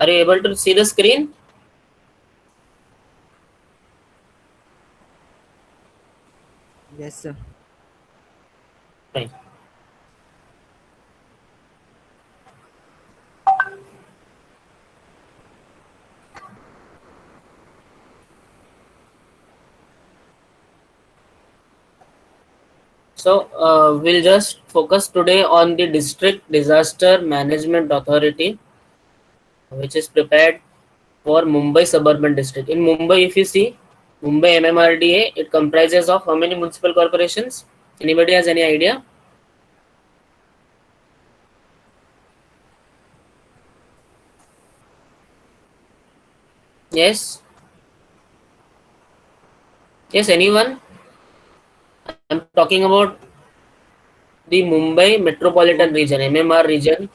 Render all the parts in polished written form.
Are you able to see the screen? Yes, sir. Fine. So we'll just focus today on the District Disaster Management Authority, which is prepared for Mumbai Suburban District. In Mumbai, if you see Mumbai MMRDA, it comprises of how many municipal corporations? Anybody has any idea? Yes? Yes, anyone? I'm talking about the Mumbai Metropolitan Region, MMR region.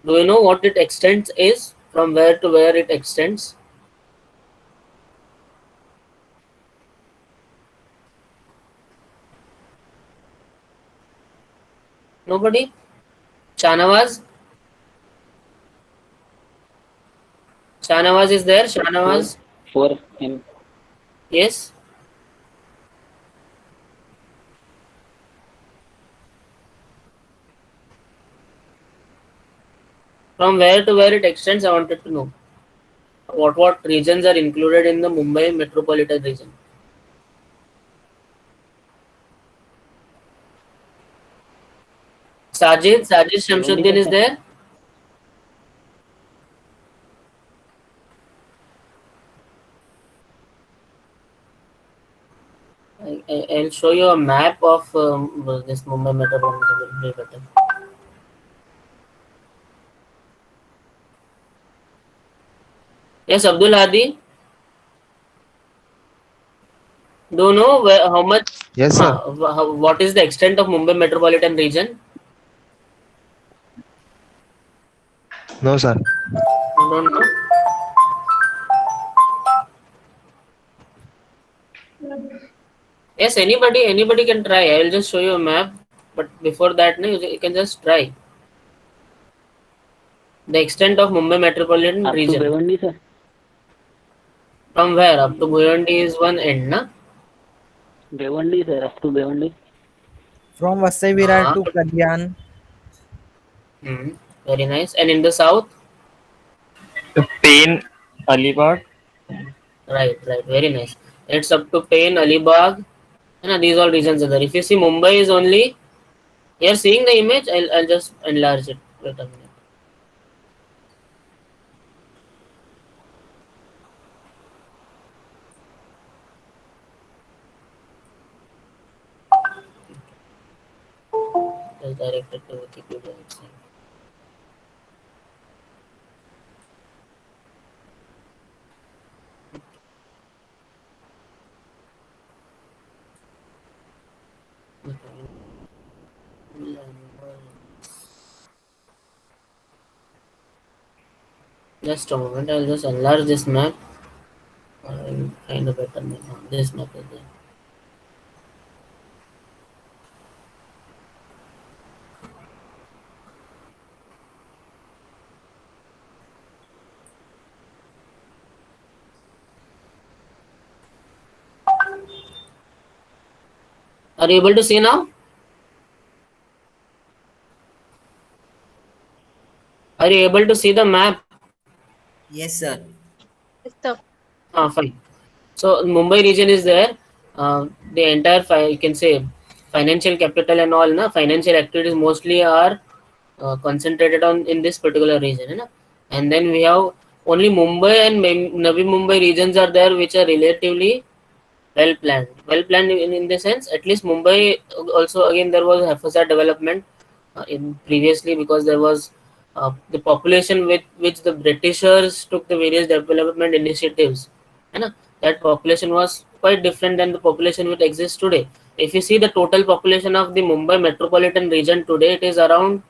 Do you know what it extends is? From where to where it extends? Nobody? Shanawaz? Shanawaz is there? four Shanawaz? four M Yes? From where to where it extends, I wanted to know. What regions are included in the Mumbai metropolitan region? Sajid Bhiwandi Shamsuddin is sir. there? I'll show you a map of this Mumbai metropolitan region. Will be better. Yes, Abdul Hadi. Do you know how much? Yes, sir. What is the extent of Mumbai metropolitan region? No, sir. You don't know? Yes, anybody can try. I will just show you a map. But before that, no, you can just try the extent of Mumbai metropolitan Up to region. Bhiwandi sir. From where up to Bhiwandi is one end, na? Bhiwandi sir. Up to Bhiwandi. From Vasai Virar Uh, to Kalyan. very nice. And in the south, The Pain, Alibag. right. Very nice. It's up to Pain, Alibag. These all regions are there. If you see Mumbai is only, you're seeing the image. I'll just enlarge it. Wait a minute. Just directed to Wikipedia itself. Just a moment. I'll just enlarge this map. I'll find a better map. This map is there. Are you able to see now? Are you able to see the map? Yes, sir. Yes, sir. Fine. So Mumbai region is there. The entire you can say financial capital and all. Na financial activities mostly are concentrated on in this particular region. Na? And then we have only Mumbai and Navi Mumbai regions are there, which are relatively well planned. Well planned in the sense, at least Mumbai also again there was haphazard development in previously because there was the population with which the Britishers took the various development initiatives. You know, that population was quite different than the population which exists today. If you see the total population of the Mumbai metropolitan region today, it is around,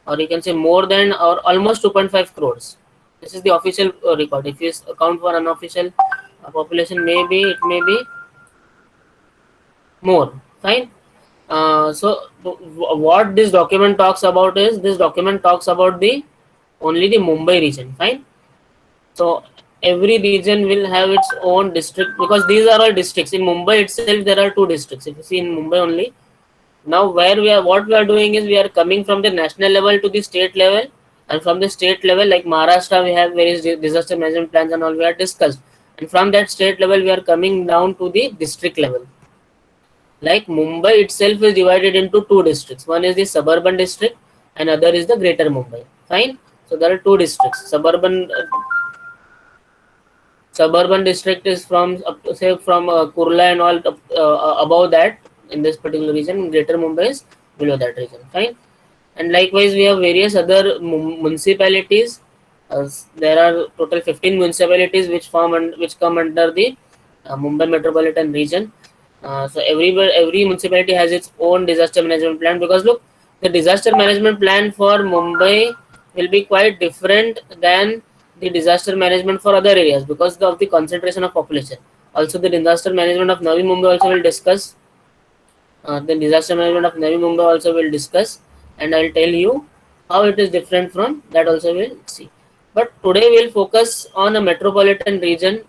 or you can say more than or almost 2.5 crores. This is the official record. If you account for unofficial population, maybe it may be more. Fine. So what this document talks about is this document talks about the only the Mumbai region. Fine. So every region will have its own district, because these are all districts. In Mumbai itself, there are two districts. If you see in Mumbai only, now where we are, what we are doing is we are coming from the national level to the state level, and from the state level, like Maharashtra, we have various disaster management plans and all we are discussed, and from that state level, we are coming down to the district level. Like Mumbai itself is divided into two districts. One is the suburban district, and other is the greater Mumbai. Fine. So there are two districts. Suburban district is from up to, say, from Kurla and all above that in this particular region. Greater Mumbai is below that region. Fine. And likewise, we have various other municipalities. There are total 15 municipalities which which come under the Mumbai metropolitan region. So every municipality has its own disaster management plan, because look, the disaster management plan for Mumbai will be quite different than the disaster management for other areas because of the concentration of population. Also, the disaster management of Navi Mumbai also will discuss. The disaster management of Navi Mumbai also will discuss, and I'll tell you how it is different from that. Also, we'll see. But today we'll focus on a metropolitan region,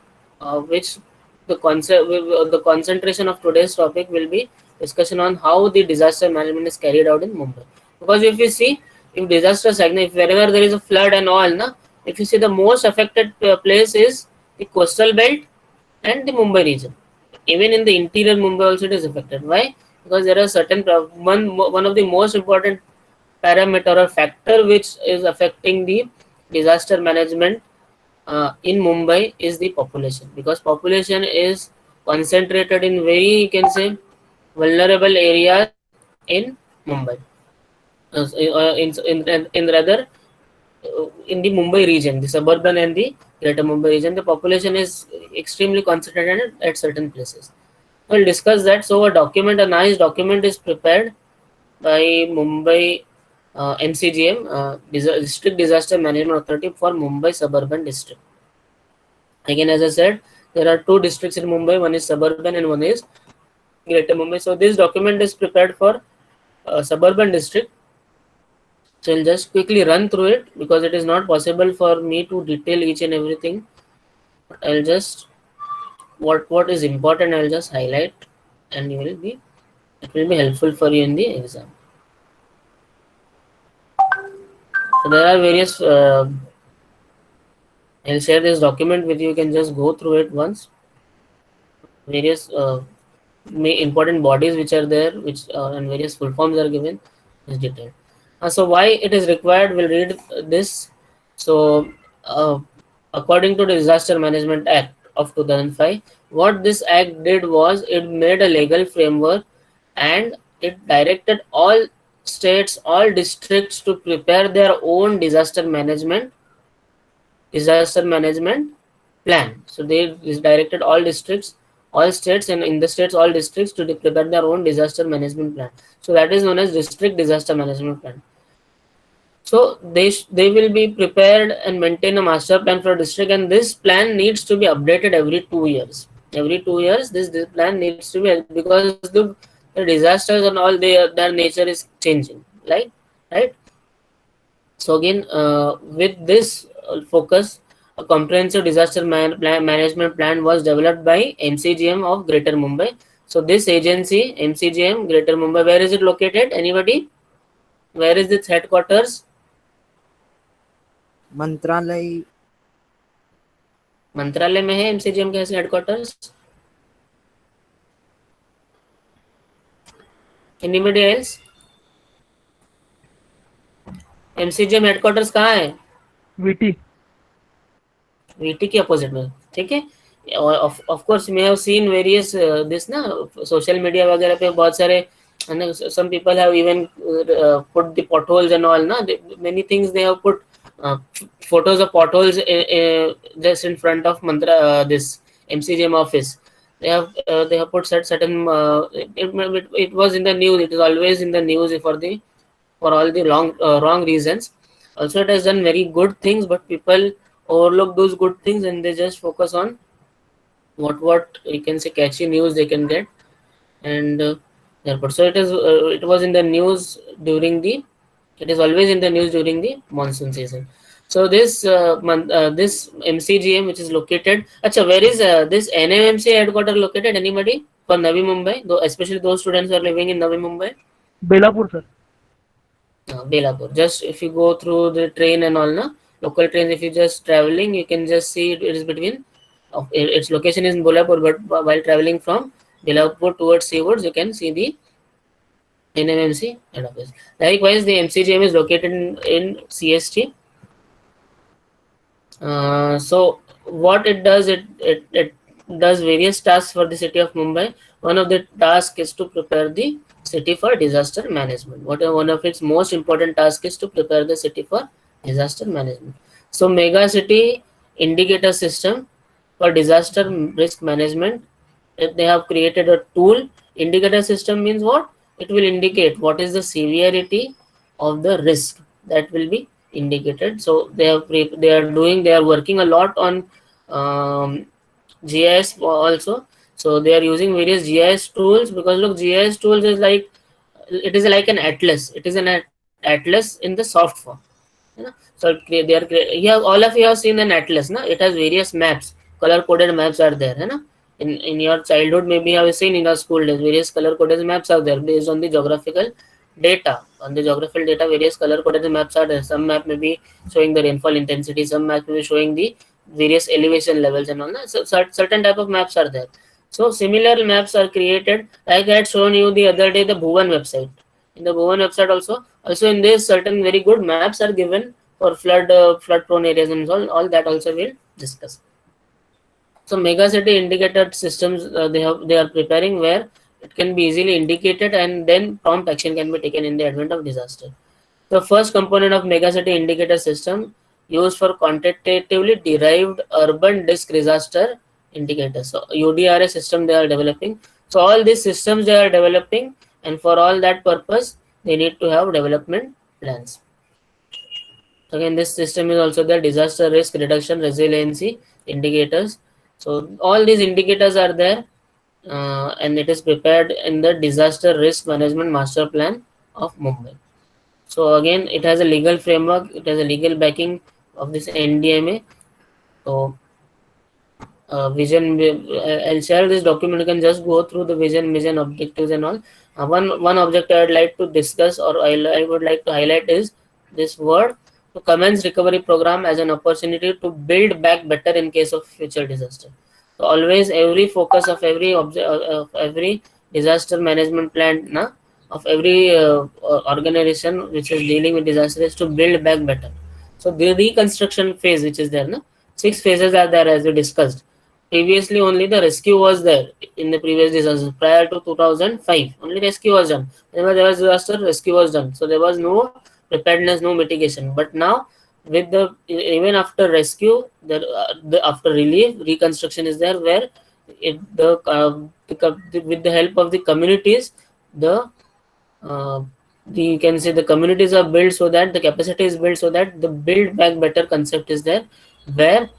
which the concentration of today's topic will be discussion on how the disaster management is carried out in Mumbai. Because if you see, if disasters, if wherever there is a flood and all, na, if you see the most affected place is the coastal belt and the Mumbai region. Even in the interior Mumbai also it is affected. Why? Because there are certain one of the most important parameter or factor which is affecting the disaster management in Mumbai is the population, because population is concentrated in very, you can say, vulnerable areas in Mumbai. In rather in the Mumbai region, the suburban and the greater Mumbai region, the population is extremely concentrated at certain places. We'll discuss that. So a nice document is prepared by Mumbai MCGM, District Disaster Management Authority for Mumbai Suburban District. Again, as I said, there are two districts in Mumbai. One is Suburban and one is Greater Mumbai. So this document is prepared for Suburban District. So I'll just quickly run through it because it is not possible for me to detail each and everything. But I'll just what is important, I'll just highlight, and it will be helpful for you in the exam. So there are various. I'll share this document with you. You can just go through it once. Various important bodies which are there, which and various full forms are given is detailed. So why it is required? We'll read this. So according to the Disaster Management Act of 2005, what this act did was it made a legal framework and it directed all states, all districts to prepare their own disaster management plan. So they directed all districts, all states, and in the states, all districts to prepare their own disaster management plan. So that is known as district disaster management plan. So they will be prepared and maintain a master plan for a district, and this plan needs to be updated every 2 years. Every 2 years, this plan needs to be, because the disasters and all their nature is changing, right? So again, with this focus, a comprehensive disaster management plan was developed by MCGM of Greater Mumbai. So this agency, MCGM Greater Mumbai, where is it located? Anybody? Where is its headquarters? मंत्रालय मंत्रालय में है MCGM का headquarters. Anybody else? MCGM headquarters कहाँ है? VT के opposite में, ठीक है. और of course may have seen various this ना सोशल मीडिया वगैरह पे बहुत सारे, and some people have even put the potholes and all, na, many things they have put photos of potholes just in front of this MCGM office. They have put certain it was in the news. It is always in the news for all the wrong reasons. Also, it has done very good things, but people overlook those good things and they just focus on what you can say catchy news they can get, and therefore, so it was in the news during the, it is always in the news during the monsoon season. So this MCGM which is located. Acha, where is this NMMC headquarter located? Anybody for Navi Mumbai? Though, especially those students who are living in Navi Mumbai. Belapur, sir. Belapur. Just if you go through the train and all, na local trains, if you just traveling, you can just see it is between. Its location is in Belapur, but while traveling from Belapur towards seawards, you can see the NMMC head office. Likewise, the MCGM is located in CST. So what it does, it does various tasks for the city of Mumbai. One of the tasks is to prepare the city for disaster management. One of its most important tasks is to prepare the city for disaster management. So mega city indicator system for disaster risk management. If they have created a tool, indicator system means what? It will indicate what is the severity of the risk that will be indicated. So they are working a lot on GIS also. So they are using various GIS tools, because look, GIS tools is like, it is like an atlas. It is an atlas in the soft form. You know? So you have, all of you have seen an atlas, na? It has various maps, color coded maps are there, you know? In your childhood, maybe you have seen in your school days, various color coded maps are there based on the geographical data. On the geographical data, various color coded maps are there. Some map may be showing the rainfall intensity, some map may be showing the various elevation levels and all that. So certain type of maps are there. So similar maps are created, like I had shown you the other day, the Bhuvan website. In the Bhuvan website also in this, certain very good maps are given for flood prone areas, and all that also we'll discuss. So mega city indicator systems, they are preparing, where it can be easily indicated and then prompt action can be taken in the event of disaster. The first component of mega city indicator system used for quantitatively derived urban risk disaster indicators. So UDRA system they are developing. So all these systems they are developing, and for all that purpose they need to have development plans. Again, this system is also the disaster risk reduction resiliency indicators. So all these indicators are there, and it is prepared in the disaster risk management master plan of Mumbai. So again, it has a legal framework, it has a legal backing of this NDMA. So vision, I'll share this document. You can just go through the vision, mission, objectives, and all. One objective I'd like to discuss, or I would like to highlight, is this word: to commence recovery program as an opportunity to build back better in case of future disaster. So always, every focus of every disaster management plan, of every organization which is dealing with disaster, is to build back better. So the reconstruction phase which is there, 6 phases are there, as we discussed. Previously, only the rescue was there in the previous disaster. Prior to 2005, only rescue was done. Whenever there was disaster, rescue was done. So there was no preparedness, no mitigation. But now, with the even after rescue, after relief, reconstruction is there, where with the help of the communities, you can say the communities are built, so that the capacity is built, so that the build back better concept is there, where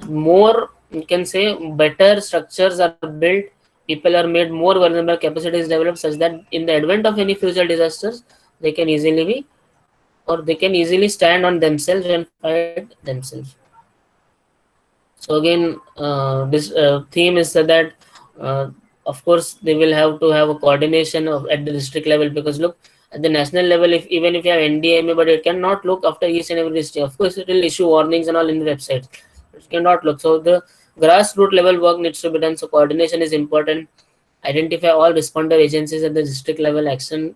more, you can say, better structures are built, people are made more vulnerable, capacity is developed, such that in the advent of any future disasters, they can easily stand on themselves and fight themselves. So again, this theme is that of course they will have to have a coordination at the district level, because look, at the national level, even if you have NDMA, but it cannot look after each and every district. Of course, it will issue warnings and all in the website. It cannot look. So the grassroots level work needs to be done. So coordination is important. Identify all responder agencies at the district level, assign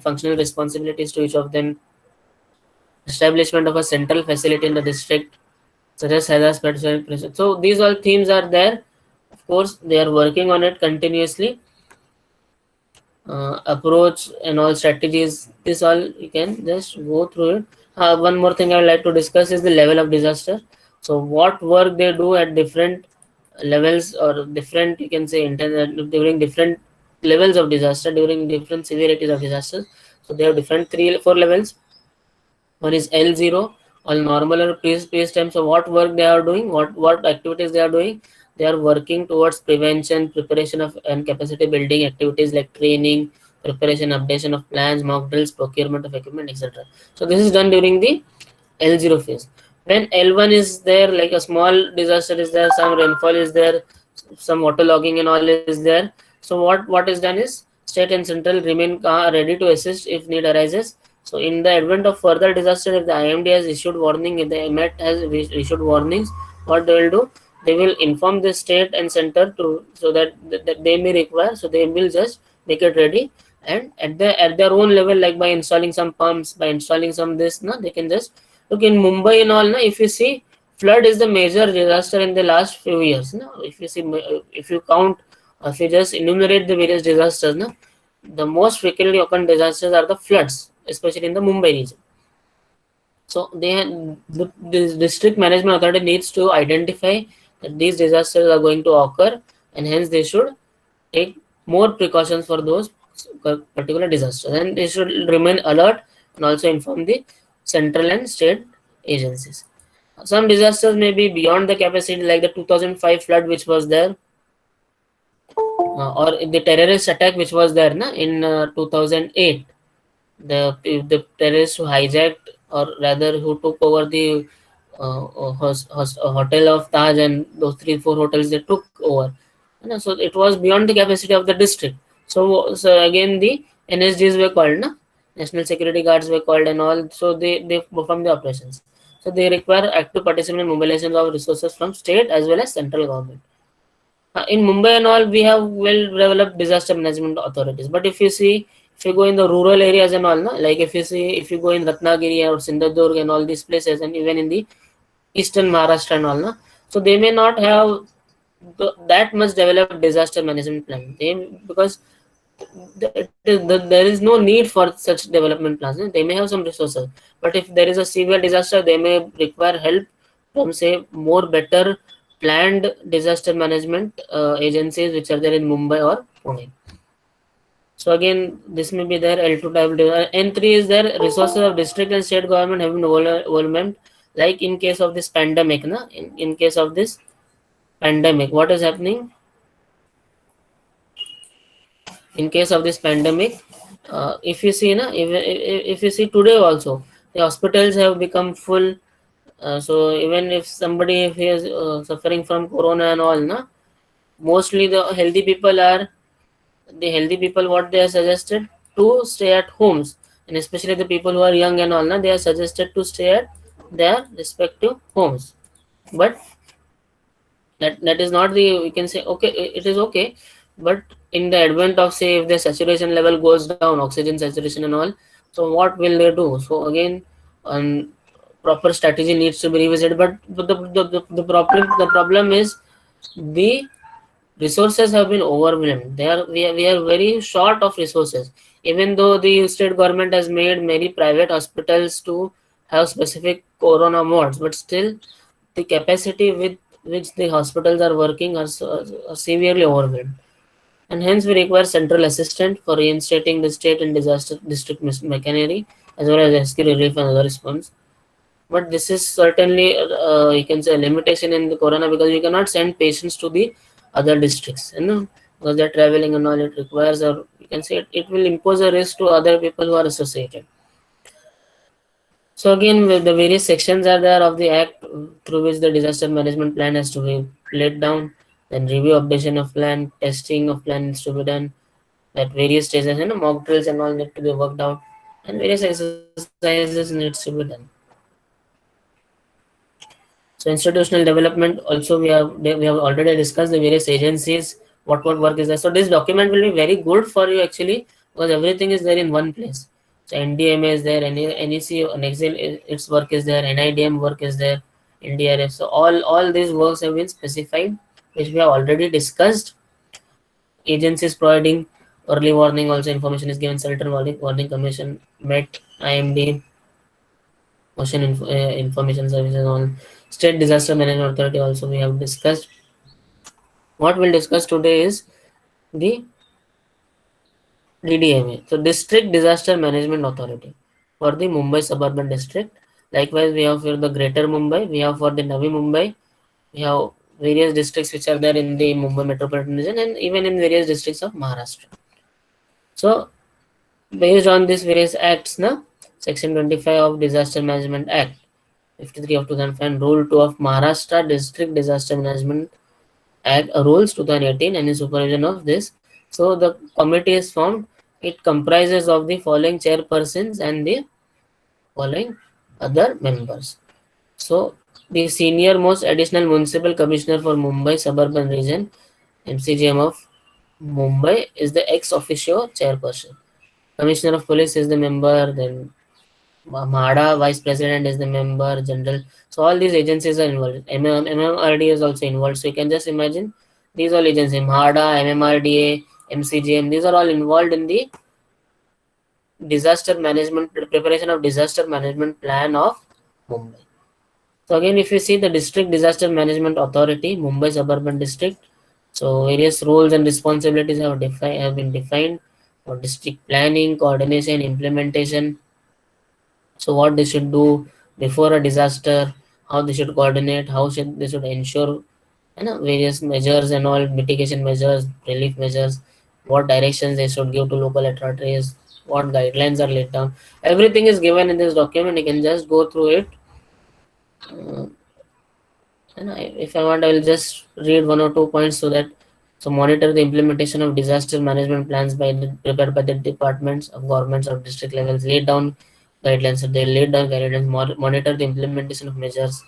functional responsibilities to each of them. Establishment of a central facility in the district, such as hazard. So these all themes are there. Of course, they are working on it continuously. Approach and all strategies, this all you can just go through it. One more thing I would like to discuss is the level of disaster. So what work they do at different levels, or different, you can say, during different levels of disaster, during different severities of disasters. So they have different 3-4 levels. One is L0, all normal or peace time. So what work they are doing, what activities they are doing? They are working towards prevention, preparation of and capacity building activities like training, preparation, updation of plans, mock drills, procurement of equipment, etc. So this is done during the L0 phase. When L1 is there, like a small disaster is there, some rainfall is there, some waterlogging and all is there. So what is done is state and central remain ready to assist if need arises. So in the advent of further disaster, if the IMD has issued warning, if the MET has issued warnings, what they will do? They will inform the state and center to, so that they may require. So they will just make it ready, and at their own level, like by installing some pumps, by installing some this, no, they can just look in Mumbai and all. No, if you see, flood is the major disaster in the last few years. No, if you see, if you count, if you just enumerate the various disasters, no, the most frequently occurring disasters are the floods, especially in the Mumbai region. So the district management authority needs to identify that these disasters are going to occur, and hence they should take more precautions for those particular disasters, and they should remain alert and also inform the central and state agencies. Some disasters may be beyond the capacity, like the 2005 flood which was there, or the terrorist attack which was there in 2008. The terrorists who hijacked, or rather who took over the hotel of Taj, and those 3-4 hotels they took over. So it was beyond the capacity of the district. So again the NSGs were called, National Security Guards were called and all. So they perform the operations. So they require active participation and mobilization of resources from state as well as central government. In Mumbai and all, we have well developed disaster management authorities. But if you see, if you go in the rural areas and all, like if you go in Ratnagiri or Sindhudurg and all these places, and even in the eastern Maharashtra and all, so they may not have that much developed disaster management plan. Because there is no need for such development plans. They may have some resources, but if there is a severe disaster, they may require help from, say, more better planned disaster management agencies which are there in Mumbai or Pune. So again, this may be there. L2 type. N3 is there. Resources of district and state government have been overwhelmed. Like in case of this pandemic, in case of this pandemic, what is happening? In case of this pandemic, if you see, if you see today also, the hospitals have become full. So even if somebody, if he is suffering from corona and all, mostly the healthy people are what they are suggested to stay at homes, and especially the people who are young and all, they are suggested to stay at their respective homes. But that is not the, we can say, okay, it is okay. But in the advent of, say, if the saturation level goes down, oxygen saturation and all, so what will they do? So again, proper strategy needs to be revisited. But the problem is the resources have been overwhelmed. We are very short of resources. Even though the state government has made many private hospitals to have specific corona wards, but still the capacity with which the hospitals are working are severely overwhelmed, and hence we require central assistance for reinstating the state and disaster district machinery, as well as rescue, relief and other response. But this is certainly, you can say, a limitation in the corona, because you cannot send patients to the other districts, because they're traveling and all. It requires, or you can say, it will impose a risk to other people who are associated. So again, the various sections are there of the act through which the disaster management plan has to be laid down. Then review, updation of plan, testing of plan needs to be done at various stages, and mock drills and all need to be worked out, and various exercises needs to be done. So institutional development also, we have already discussed the various agencies, what work is there. So this document will be very good for you actually, because everything is there in one place. So NDMA is there, NEC, its work is there, NIDM work is there, NDRF. So all these works have been specified, which we have already discussed. Agencies providing early warning, also information is given. Shelter warning commission, MET, IMD, Ocean Information Services, on State Disaster Management Authority also we have discussed. What we'll discuss today is the DDMA, so District Disaster Management Authority for the Mumbai Suburban District. Likewise, we have for the Greater Mumbai, we have for the Navi Mumbai, we have various districts which are there in the Mumbai metropolitan region, and even in various districts of Maharashtra. So based on these various acts, Section 25 of Disaster Management Act, 53 of 2005, Rule 2 of Maharashtra District Disaster Management Act, Rules 2018, and in supervision of this. So the committee is formed. It comprises of the following chairpersons and the following other members. So the senior most additional municipal commissioner for Mumbai Suburban region, MCGM of Mumbai, is the ex officio chairperson. Commissioner of police is the member. Then MHADA vice president is the member general. So all these agencies are involved. MMRDA is also involved. So you can just imagine these all agencies, MHADA, MMRDA, MCGM, these are all involved in the disaster management, preparation of disaster management plan of Mumbai. So again, if you see the district disaster management authority, Mumbai Suburban District, so various roles and responsibilities have been defined for district planning, coordination, implementation. So what they should do before a disaster, how they should coordinate, how should they should ensure, various measures and all, mitigation measures, relief measures, what directions they should give to local authorities, what guidelines are laid down. Everything is given in this document. You can just go through it. Uh, if I want, I will just read one or two points so that, so monitor the implementation of disaster management plans prepared by the departments of governments of district levels, laid down guidelines. So they laid down guidelines, monitor the implementation of measures,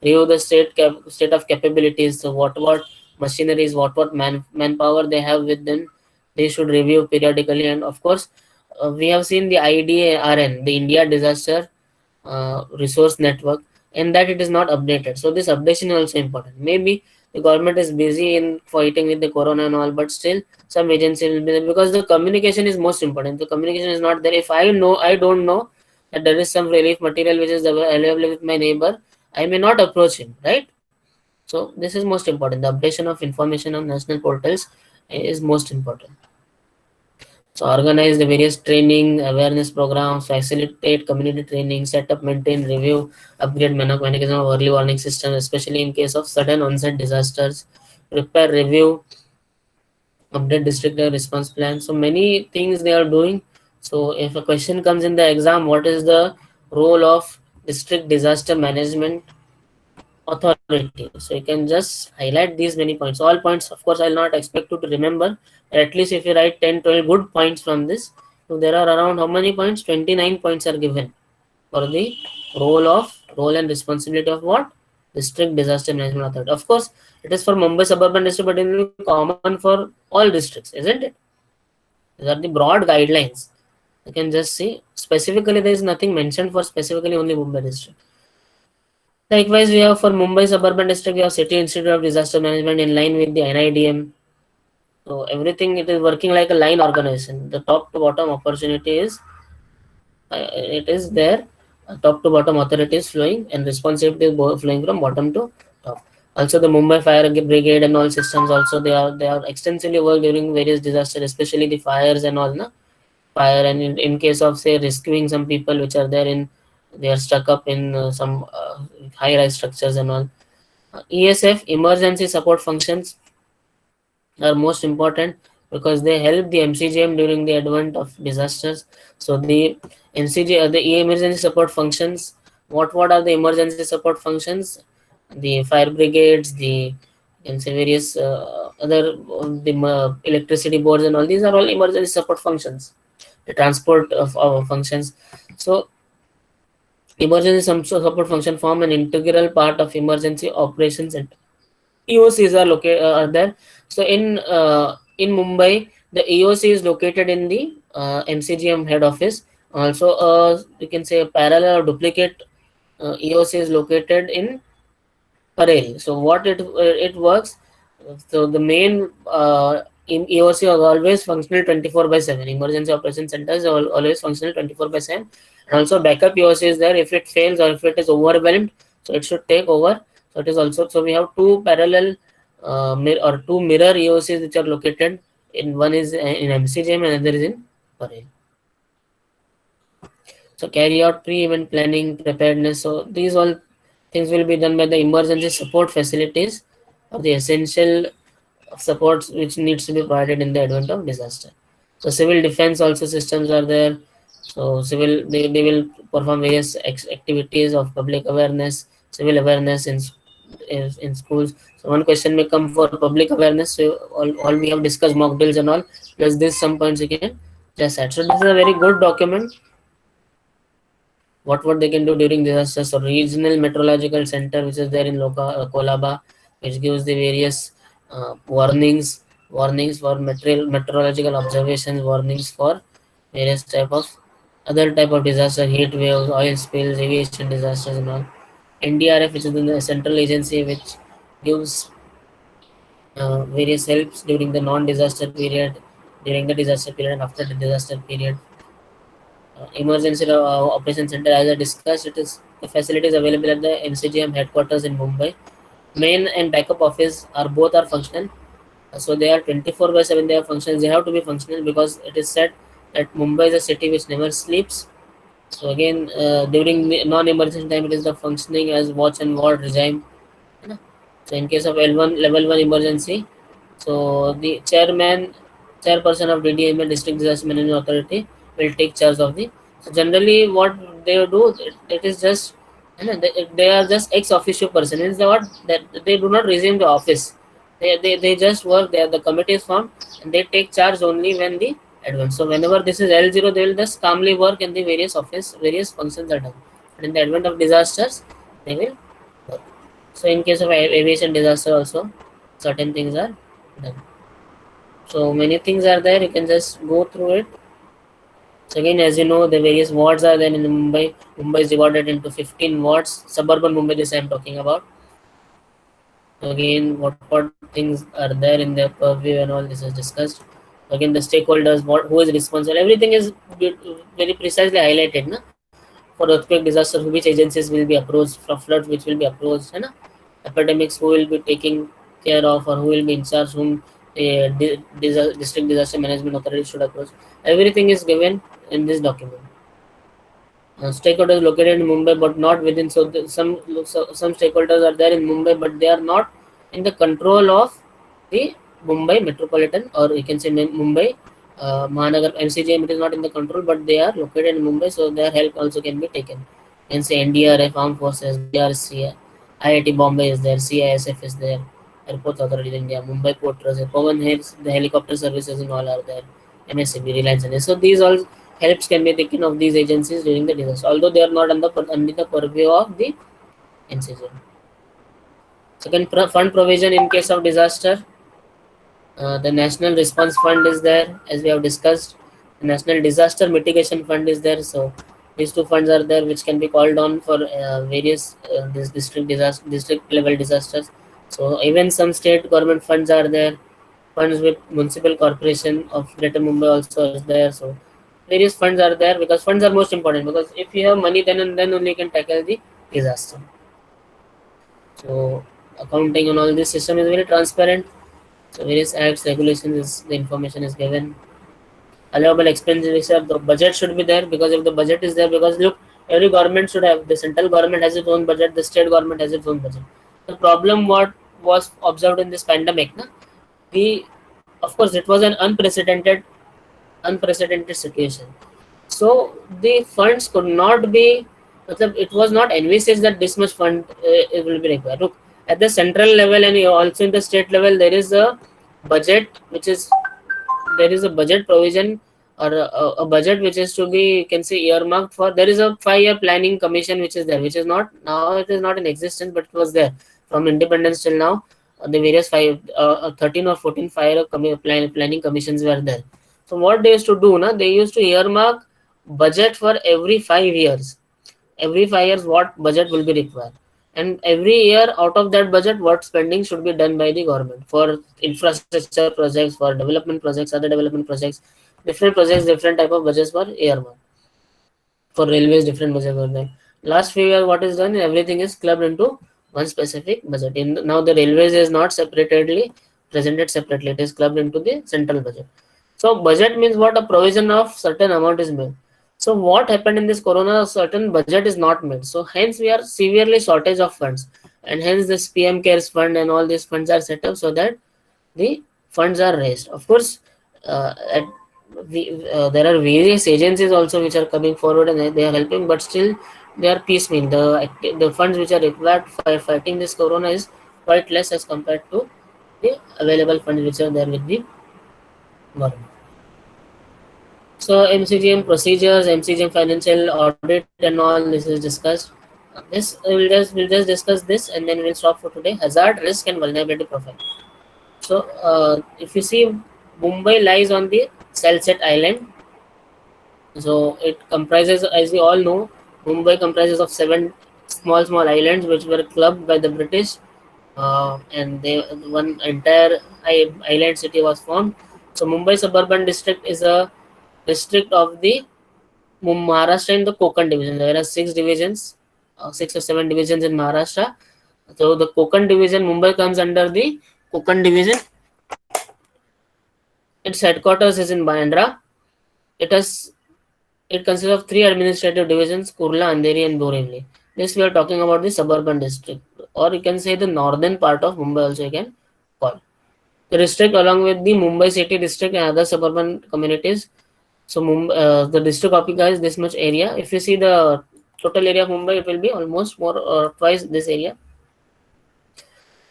review the state of capabilities. So what machineries, what manpower they have with them, they should review periodically. And of course, we have seen the IDARN, the India Disaster Resource Network, and that it is not updated. So this updation is also important. Maybe the government is busy in fighting with the corona and all, but still some agency will be there, because the communication is most important. The communication is not there. If I don't know that there is some relief material which is available with my neighbor, I may not approach him, right? So this is most important. The updation of information on national portals is most important. So organize the various training, awareness programs, facilitate community training, set up, maintain, review, upgrade mechanism of early warning system, especially in case of sudden onset disasters, prepare, review, update district response plan. So many things they are doing. So if a question comes in the exam, what is the role of district disaster management authority? So you can just highlight these many points. All points, of course, I'll not expect you to remember. At least if you write 10, 12 good points from this, so there are around how many points? 29 points are given for the role and responsibility of what? District disaster management authority. Of course, it is for Mumbai Suburban District, but it will be common for all districts, isn't it? These are the broad guidelines. You can just see specifically there is nothing mentioned for specifically only Mumbai district. Likewise, we have for Mumbai Suburban District, we have City Institute of Disaster Management in line with the NIDM. So everything, it is working like a line organization. The top to bottom opportunity is, it is there. Top to bottom authority is flowing, and responsibility is flowing from bottom to top. Also, the Mumbai Fire Brigade and all systems also, they are extensively worked during various disasters, especially the fires and all, fire, and in case of say rescuing some people which are there in, they are stuck up in some high-rise structures and all. ESF, emergency support functions, are most important because they help the MCGM during the advent of disasters. So the the emergency support functions, what are the emergency support functions? The fire brigades, the, you can say, various other the electricity boards and all, these are all emergency support functions. The transport of our functions. So emergency support function form an integral part of emergency operations, and EOCs are located are there. So in Mumbai, the EOC is located in the MCGM head office. Also, you can say a parallel or duplicate EOC is located in Parel. So what it works. So the main in EOC is always functional 24/7. Emergency operation centers are always functional 24/7. And also backup EOC is there if it fails or if it is overwhelmed. So it should take over. So it is also, so we have two parallel two mirror EOCs which are located in, one is in MCGM and another is in Parel. So carry out pre-event planning, preparedness. So these all things will be done by the emergency support facilities or the essential supports which needs to be provided in the event of disaster. So civil defense also systems are there. So they will perform various activities of public awareness, civil awareness in schools. So one question may come for public awareness. So all we have discussed mock drills and all. Plus this some points you can just add. So this is a very good document. What they can do during disasters. So regional meteorological center which is there in Kolaba, which gives the various warnings for meteorological observations, warnings for various type of other type of disaster, heat waves, oil spills, aviation disasters and all. NDRF, which is the central agency which gives various helps during the non-disaster period, during the disaster period and after the disaster period. Emergency operation center, as I discussed, it is the facilities available at the MCGM headquarters in Mumbai. Main and backup office are both are functional. So they are 24/7. They are functional. They have to be functional because it is said that Mumbai is a city which never sleeps. So again, during the non-emergency time, it is the functioning as watch and ward regime. है ना? So in case of L1 level 1 emergency, so the chairperson of DDMA, District Disaster Management Authority, will take charge of the. So generally, what they do, it is just, they are just ex officio person. Is the what that they do not resume the office. They just work there. The committee is formed and they take charge only when the advance. So whenever this is L0, they will just calmly work in the various office, various functions are done. And in the advent of disasters, they will work. So in case of aviation disaster also, certain things are done. So many things are there. You can just go through it. So again, as you know, the various wards are there in Mumbai. Mumbai is divided into 15 wards. Suburban Mumbai, this I am talking about. So again, what things are there in their purview and all this is discussed. Again, the stakeholders, who is responsible, everything is very precisely highlighted. Na? For earthquake disaster, which agencies will be approached, for floods which will be approached, है ना? Epidemics who will be taking care of or who will be in charge, whom the district disaster management authority should approach. Everything is given in this document. Stakeholders located in Mumbai but not within. So some stakeholders are there in Mumbai but they are not in the control of the Mumbai metropolitan, or you can say Mumbai Mahanagar MCGM. It is not in the control, but they are located in Mumbai, so their help also can be taken. You can say NDRF, Armed Forces, BRC, IIT Bombay is there, CISF is there, Airports Authority of India, Mumbai Port Trust, Pawan Hills, the helicopter services and all are there, MSCB, Reliance, and so these all helps can be taken of these agencies during the disaster, although they are not under the purview of the NCGM. Second, fund provision in case of disaster. The National Response Fund is there, as we have discussed. The National Disaster Mitigation Fund is there. So these two funds are there, which can be called on for various this district level disasters. So even some state government funds are there. Funds with municipal corporation of Greater Mumbai also is there. So various funds are there because funds are most important, because if you have money, then and then only you can tackle the disaster. So accounting and all this system is very transparent. So various acts, regulations, the information is given. Allowable expenditure, the budget should be there, because if the budget is there, because look, every government should have, the central government has its own budget, the state government has its own budget. The problem what was observed in this pandemic, of course it was an unprecedented situation. So the funds could not be, it was not envisaged that this much fund it will be required. Look, at the central level and also in the state level, there is a budget there is a budget provision, or a budget which is to be, you can say, earmarked for. There is a 5-year planning commission which is there, which is not now, it is not in existence, but it was there from independence till now. The various 13 or 14 planning commissions were there. So what they used to do, they used to earmark budget for every 5 years. Every 5 years, what budget will be required, and every year out of that budget, what spending should be done by the government for infrastructure projects, for development projects, other development projects, different projects, different type of budgets for earmark. For railways, different budget were there. Last few years, what is done, everything is clubbed into one specific budget. Now the railways is not separately presented separately, it is clubbed into the central budget. So budget means what? A provision of certain amount is made. So what happened in this corona, certain budget is not made. So hence we are severely shortage of funds, and hence this PM cares fund and all these funds are set up so that the funds are raised. Of course, there are various agencies also which are coming forward and they are helping, but still they are piecemeal. The funds which are required for fighting this corona is quite less as compared to the available funds which are there with the government. So MCGM procedures, MCGM financial audit and all, this is discussed. This we'll just discuss this and then we'll stop for today. Hazard, risk and vulnerability profile. So if you see, Mumbai lies on the Salsette Island. So it comprises, as we all know, Mumbai comprises of 7 small islands which were clubbed by the British, and they one entire island city was formed. So Mumbai Suburban district is a district of the Maharashtra in the Konkan division. There are 6 divisions, 6 or 7 divisions in Maharashtra. So the Konkan division, Mumbai comes under the Konkan division. Its headquarters is in Bandra. It has it consists of 3 administrative divisions: Kurla, Andheri, and Borivali. This we are talking about the suburban district, or you can say the northern part of Mumbai. Also, you can call the district along with the Mumbai city district and other suburban communities. So the district occupies this much area. If you see the total area of Mumbai, it will be almost more or twice this area.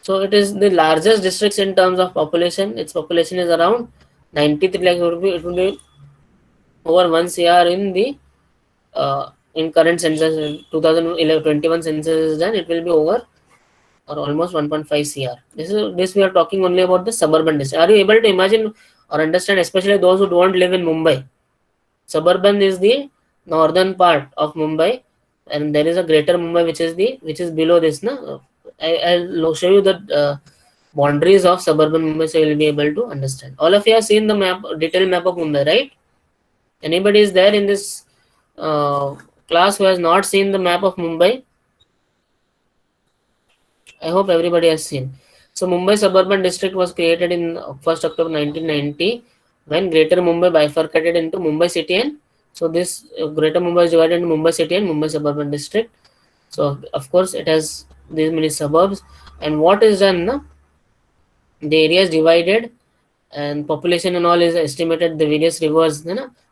So it is the largest district in terms of population. Its population is around 93 lakhs. It will be over 1 CR in current census. 2021 census is done. It will be over or almost 1.5 CR. This we are talking only about the suburban district. Are you able to imagine or understand, especially those who don't live in Mumbai? Suburban is the northern part of Mumbai, and there is a greater Mumbai which is below this. Na? I'll show you the boundaries of suburban Mumbai, so you'll be able to understand. All of you have seen the detailed map of Mumbai, right? Anybody is there in this class who has not seen the map of Mumbai? I hope everybody has seen. So Mumbai Suburban District was created in 1st October 1990 when Greater Mumbai bifurcated into Mumbai City, and so this Greater Mumbai is divided into Mumbai City and Mumbai Suburban District. So of course it has these many suburbs, and what is done? Na? The area is divided and population and all is estimated. The various rivers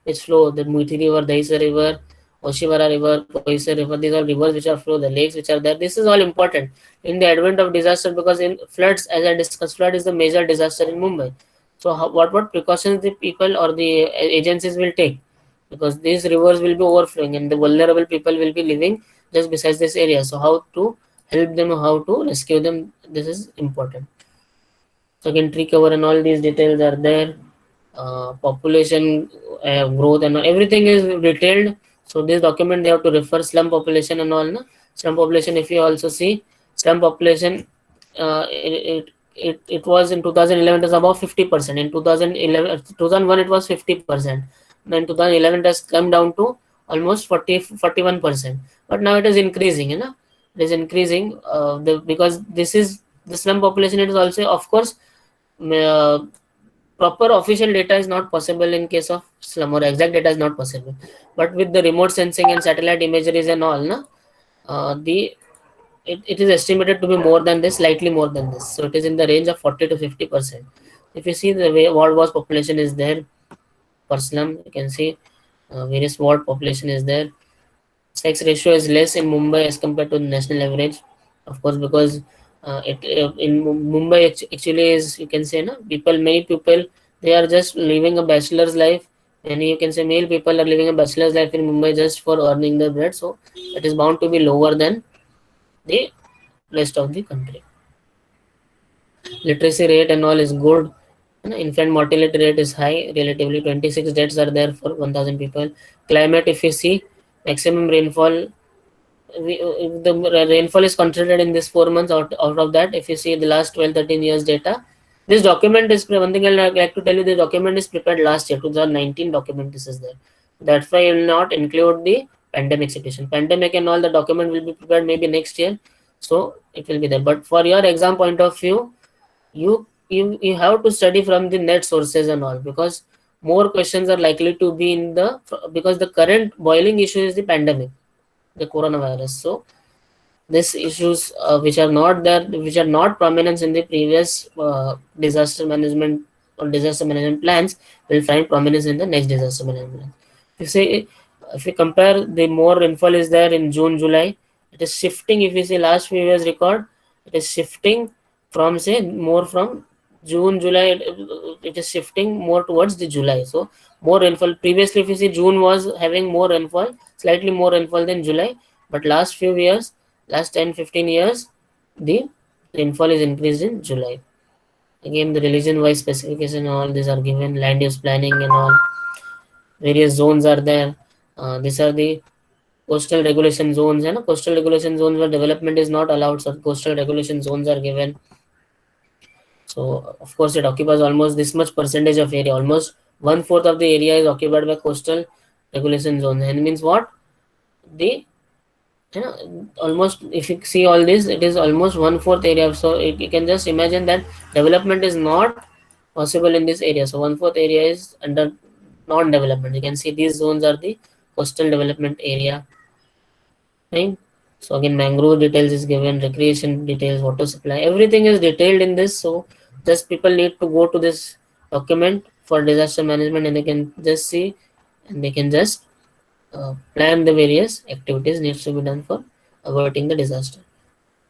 which flow, the Muthi river, Daisa river, Oshivara river, Koisa river, these are rivers which are flow, the lakes which are there. This is all important in the advent of disaster, because in floods, as I discussed, flood is the major disaster in Mumbai. So what precautions the people or the agencies will take, because these rivers will be overflowing and the vulnerable people will be living just besides this area. So how to help them, how to rescue them, this is important. So again, tree cover and all these details are there. Population growth and everything is detailed. So this document they have to refer slum population and all. No? Slum population, if you also see, slum population, it was in 2011 it was about 50%. In 2001 it was 50%. Then 2011 it has come down to almost 41%. But now it is increasing. It is increasing because this is the slum population. It is also, of course, proper official data is not possible in case of slum, or exact data is not possible, but with the remote sensing and satellite imageries and all it is estimated to be more than this, slightly more than this. So it is in the range of 40 to 50%. If you see the way what was population is there per slum, you can see various ward population is there. Sex ratio is less in Mumbai as compared to the national average, of course, because in Mumbai actually is, you can say, many people, they are just living a bachelor's life, and you can say male people are living a bachelor's life in Mumbai just for earning the bread. So it is bound to be lower than the rest of the country. Literacy rate and all is good. Infant mortality rate is high relatively. 26 deaths are there for 1000 people. Climate, if you see, maximum rainfall, if the rainfall is considered in this 4 months, out of that, if you see the last 12-13 years data, this document is, one thing I'd like to tell you, the document is prepared last year, 2019 document. This is there. That's why I will not include the pandemic situation. Pandemic and all, the document will be prepared maybe next year, so it will be there. But for your exam point of view, you have to study from the net sources and all, because more questions are likely to be in the, because the current boiling issue is the pandemic, the coronavirus. So these issues which are not there, which are not prominent in the previous disaster management or disaster management plans will find prominence in the next disaster management plan. If you say, if you compare, the more rainfall is there in June, July, it is shifting. If you see last few years record, it is shifting from, say, more from June, July, it is shifting more towards the July. So more rainfall. Previously, if you see, June was having more rainfall, slightly more rainfall than July, but last few years, last 10-15 years, the rainfall is increased in July. Again, the religion wise specification, all these are given, land use planning and all, various zones are there. These are the coastal regulation zones, and coastal regulation zones where development is not allowed, so coastal regulation zones are given. So of course it occupies almost this much percentage of area, almost one fourth of the area is occupied by coastal regulation zones. And means what, the, almost, if you see all this, it is almost one fourth area. So you can just imagine that development is not possible in this area. So one fourth area is under non-development. You can see these zones are the coastal development area, right? So again, mangrove details is given, recreation details, water supply, everything is detailed in this. So just people need to go to this document for disaster management, and they can just see, and they can just plan the various activities needs to be done for averting the disaster.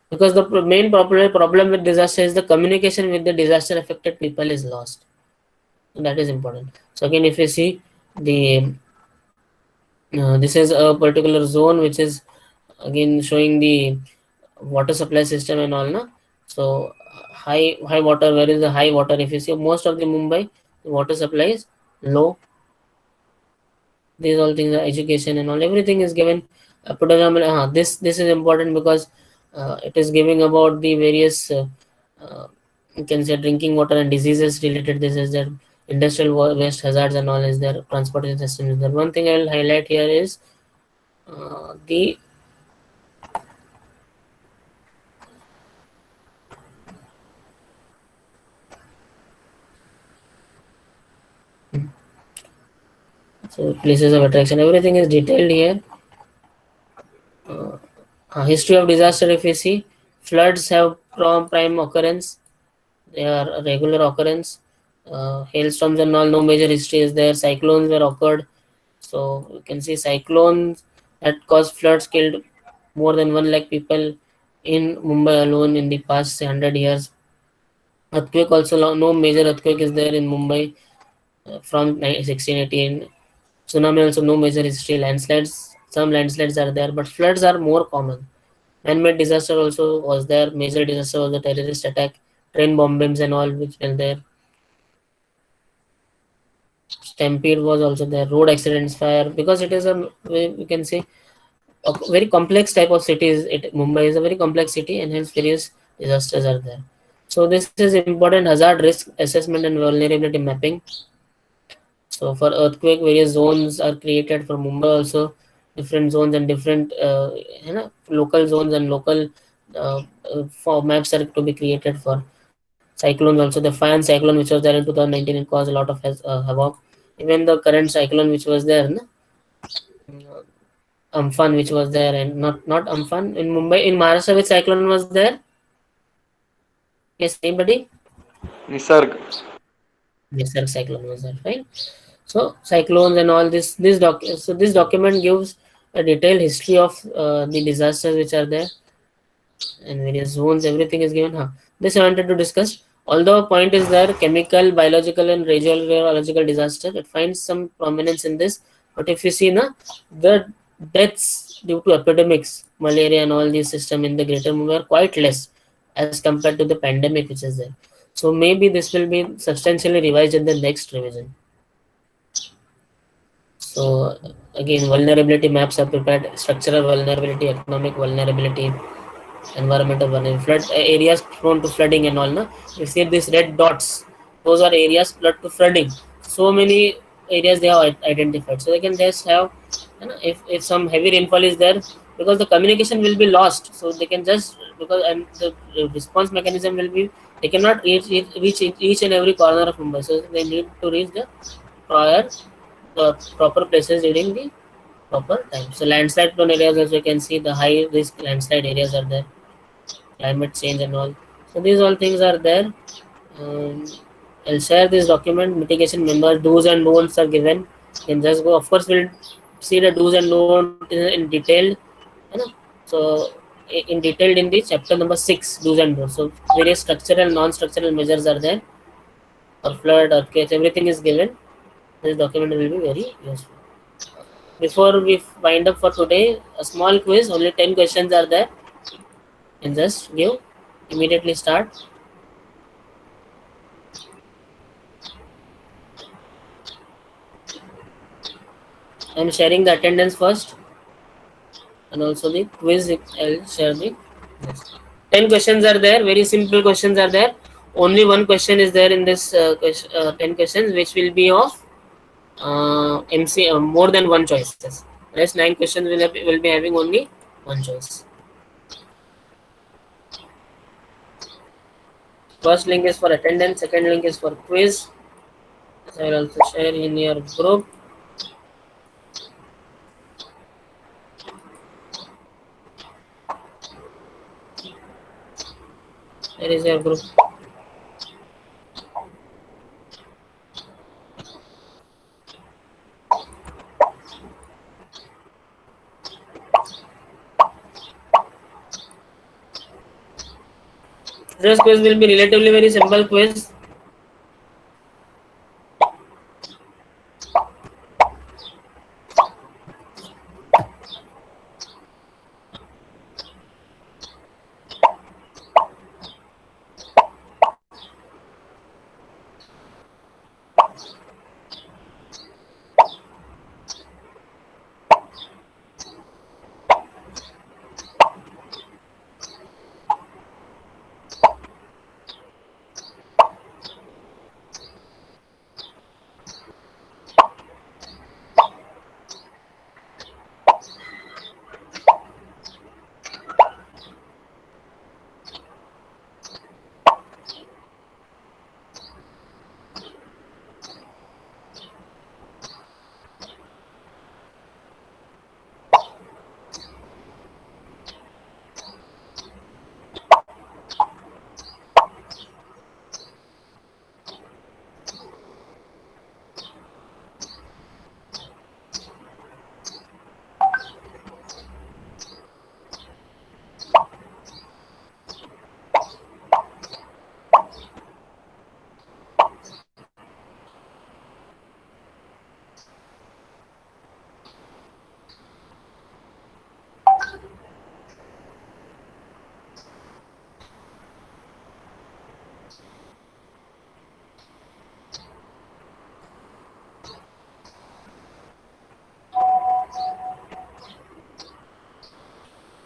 Because the main problem with disaster is the communication with the disaster affected people is lost. That is important. So again, if you see the this is a particular zone which is again showing the water supply system and all, na. So high water, where is the high water? If you see most of the Mumbai, the water supply is low. These all things are education and all, everything is given. This is important because it is giving about the various you can say drinking water and diseases related. This is there, industrial waste hazards and all is there, transportation system is there. One thing I will highlight here is the so places of attraction, everything is detailed here. History of disaster, if you see, floods have prime occurrence, they are a regular occurrence. Hailstorms and all, no major history is there. Cyclones were occurred, so you can see cyclones that caused floods, killed more than 1 lakh people in Mumbai alone in the past, say, 100 years. Earthquake also, no major earthquake is there in Mumbai from 1618. Tsunami also no major history. Landslides, some landslides are there, but floods are more common. Man-made disaster also was there. Major disaster was the terrorist attack, train bombings and all which were there. Stampede was also there. Road accidents, fire, because it is a, we can say, a very complex type of cities. Mumbai is a very complex city, and hence various disasters are there. So this is important hazard risk assessment and vulnerability mapping. So for earthquake, various zones are created for Mumbai also, different zones and different local zones and local for maps are to be created for cyclones also. The Fan cyclone which was there in 2019, it caused a lot of havoc. Even the current cyclone which was there, no? Amphan which was there, and not Amphan in Mumbai, in Maharashtra, which cyclone was there? Yes, anybody? Nisarg. Nisarg cyclone was there, right? So cyclones and all this, so this document gives a detailed history of the disasters which are there, and various zones, everything is given. This I wanted to discuss. Although point is there, chemical, biological and radiological disaster, it finds some prominence in this. But if you see, the deaths due to epidemics, malaria and all these system in the greater Mumbai are quite less as compared to the pandemic which is there. So maybe this will be substantially revised in the next revision. So again, vulnerability maps are prepared, structural vulnerability, economic vulnerability, environmental vulnerability, flood areas prone to flooding and all. You see these red dots, those are areas flood to flooding. So many areas they have identified. So they can just have, if some heavy rainfall is there, because the communication will be lost. So they can just, because and the response mechanism will be, they cannot reach each and every corner of Mumbai. So they need to reach the prior proper places during the proper time. So landslide prone areas also, you can see the high risk landslide areas are there, climate change and all. So these all things are there. Um, I'll share this document. Mitigation member do's and don'ts are given. You can just go. Of course, we'll see the do's and don'ts in detail. You know? So in detailed in the chapter number 6, do's and don'ts. So various structural, non-structural measures are there. For flood, earthquakes, everything is given. This document will be very useful. Before we wind up for today, a small quiz. Only 10 questions are there. And just give. Immediately start. I'm sharing the attendance first, and also the quiz. I'll share the next. 10 questions are there. Very simple questions are there. Only one question is there in this 10 questions, which will be of MC more than one choices. Rest 9 questions will be having only one choice. First link is for attendance. Second link is for quiz. I will also share in your group. Where is your group? This quiz will be relatively very simple quiz.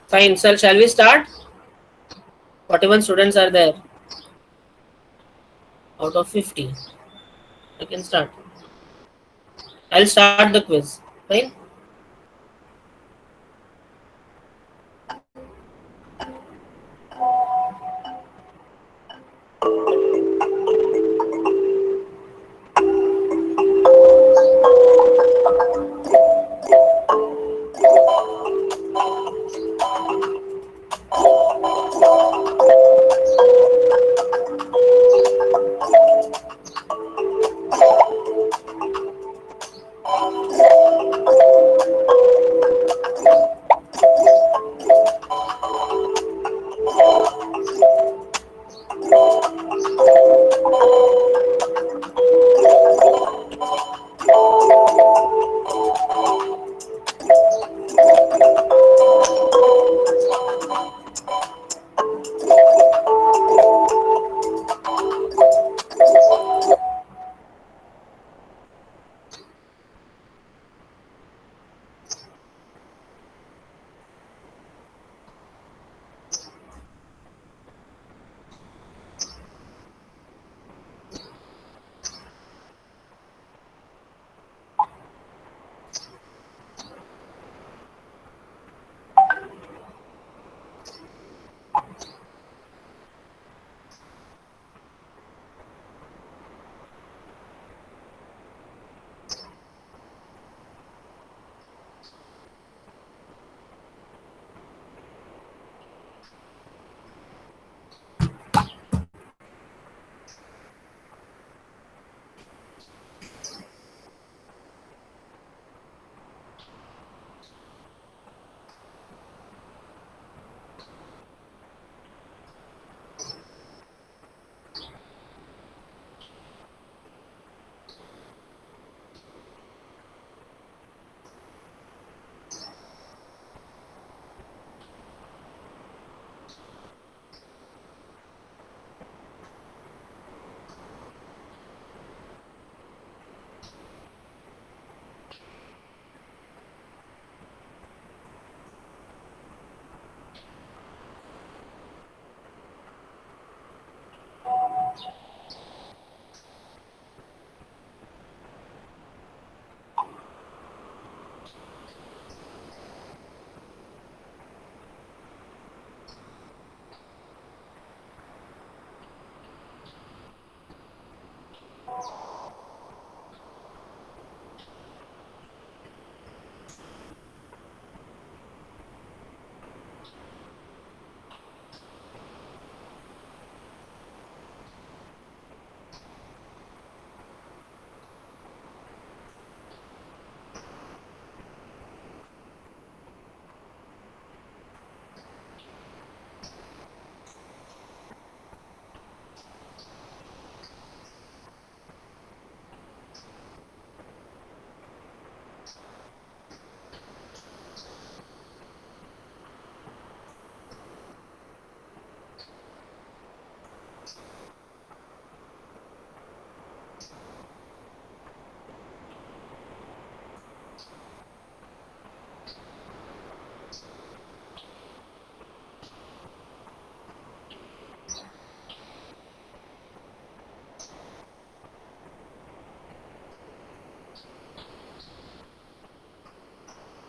Fine, sir. Shall we start? 41 students are there out of 50. I can start. I'll start the quiz. Fine.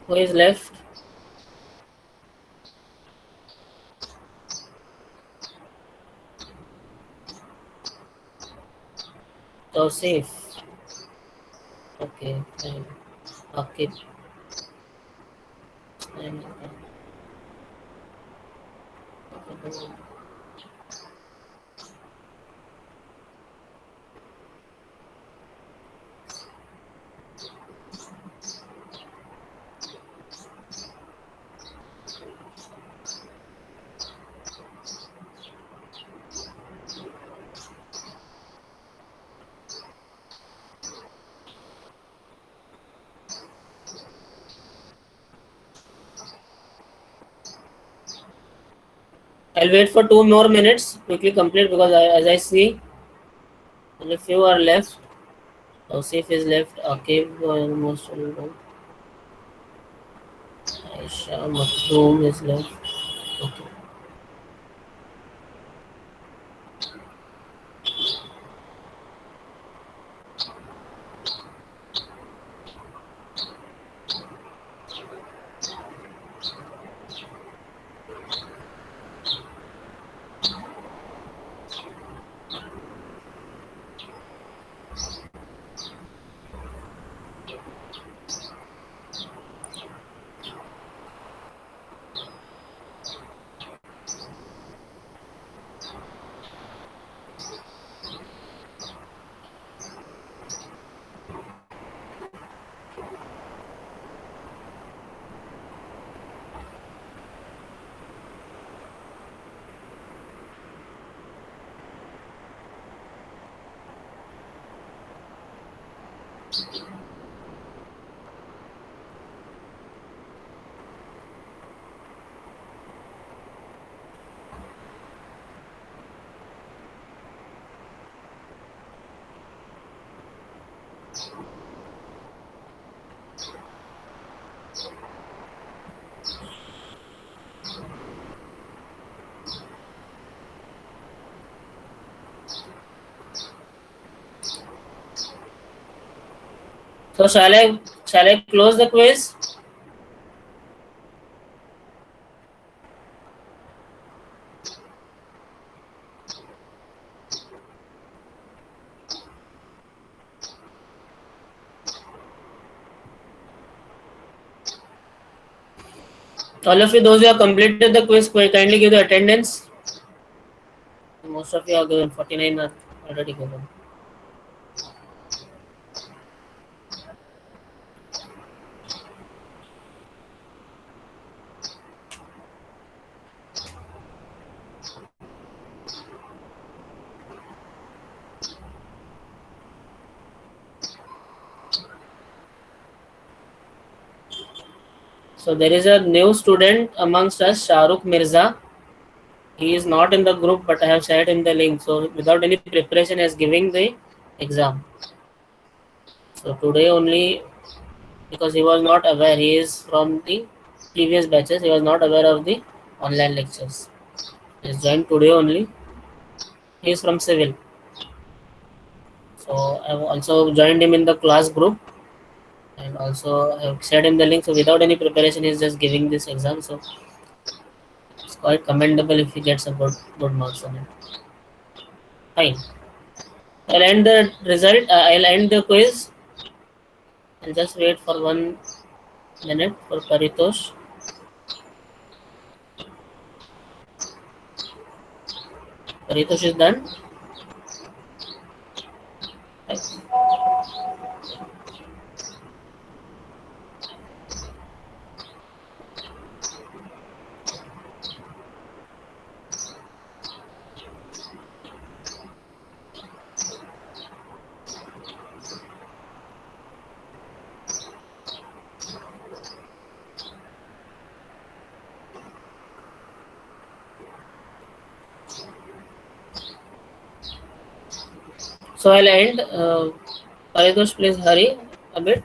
Who is left? So safe. Okay, fine. Okay. And, I'll wait for 2 more minutes. Quickly complete because as I see, only few are left. Safe is left. Akib almost all done. Aisha Maktoum is left. Okay. So shall I close the quiz? All of you, those who have completed the quiz, kindly give the attendance. Most of you are given. 49 are already given. So there is a new student amongst us, Shahrukh Mirza. He is not in the group, but I have shared him the link. So without any preparation, he is giving the exam. So today only, because he was not aware, he is from the previous batches. He was not aware of the online lectures. He is joined today only. He is from civil. So I have also joined him in the class group and also I have shared him the link. So without any preparation, he is just giving this exam. So it's quite commendable if he gets a good marks on it. Fine. I'll end the result. I'll end the quiz. I'll just wait for 1 minute for Paritosh. Paritosh is done. Right. So I'll end. Paritosh, please hurry a bit.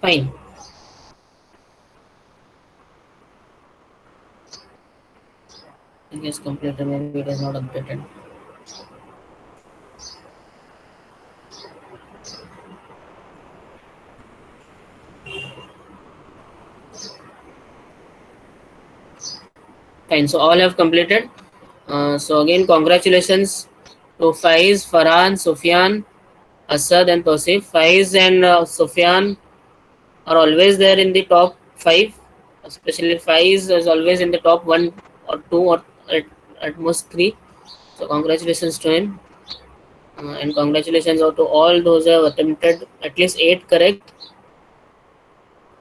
Fine. It is completed. Maybe it is not updated. Fine. So all have completed. So again, congratulations to Faiz, Farhan, Sufyan, Asad, and Tosif. Faiz and Sufyan are always there in the top five. Especially Faiz is always in the top one or two or at most three. So congratulations to him. And congratulations to all those who have attempted at least 8 correct.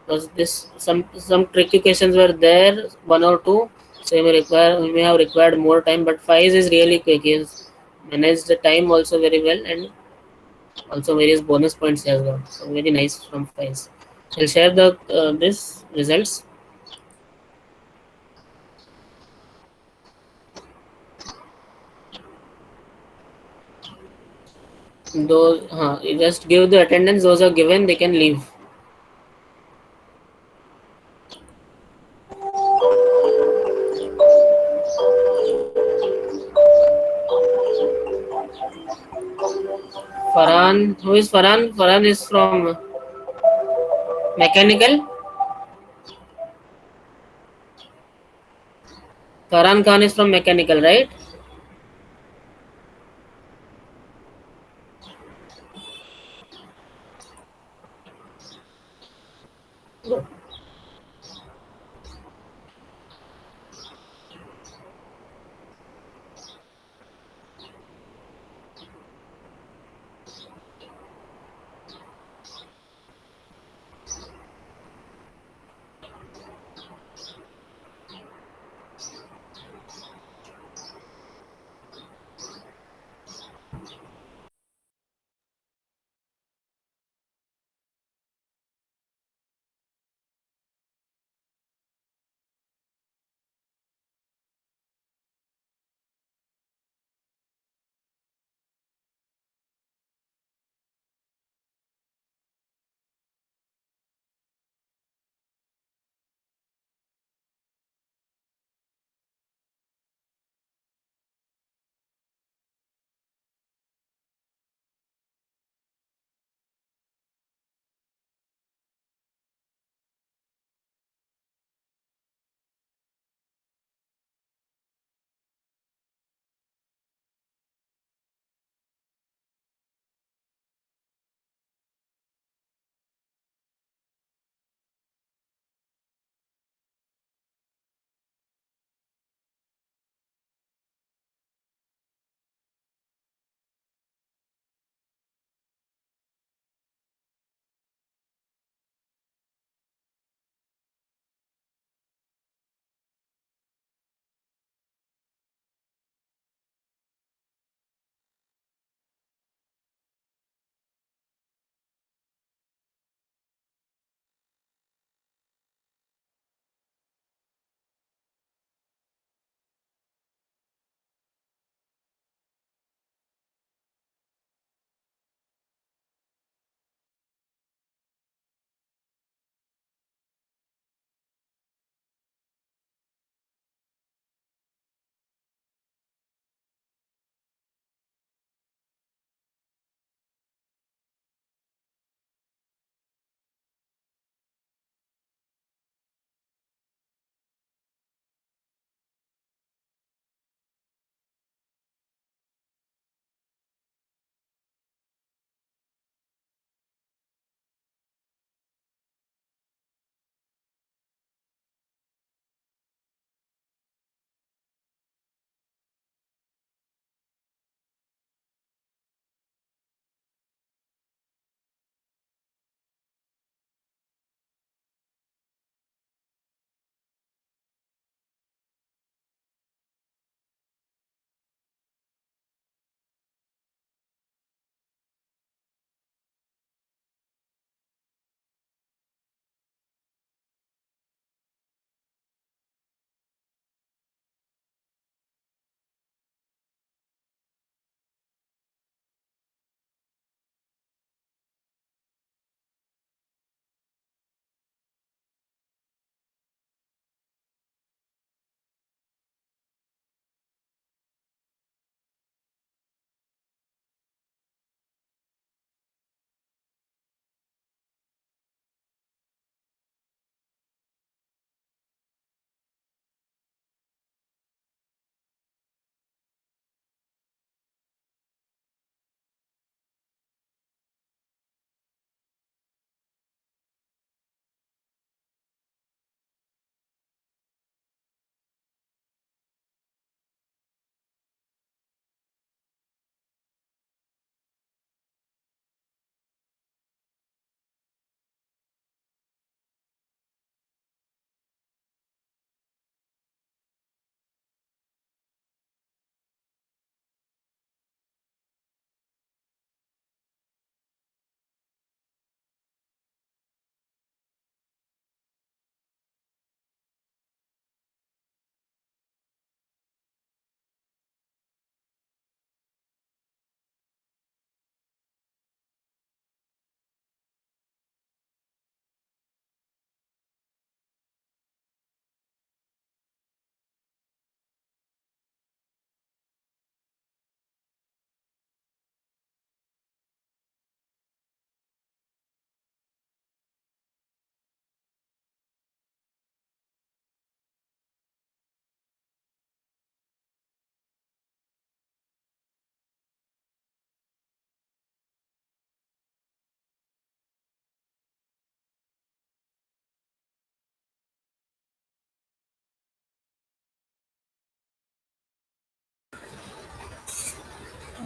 Because this some tricky questions were there, one or two. So we may have required more time, but Faiz is really quick. He's managed the time also very well, and also various bonus points he has got. So very nice from Faiz. So I'll share the this results. Those you just give the attendance. Those are given. They can leave. Farhan, who is Farhan? Farhan is from mechanical. Farhan Khan is from mechanical, right?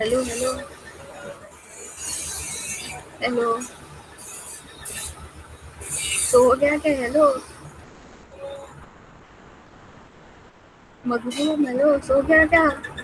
Hello hello hello सो गया क्या? Hello Madhuban, hello सो गया क्या?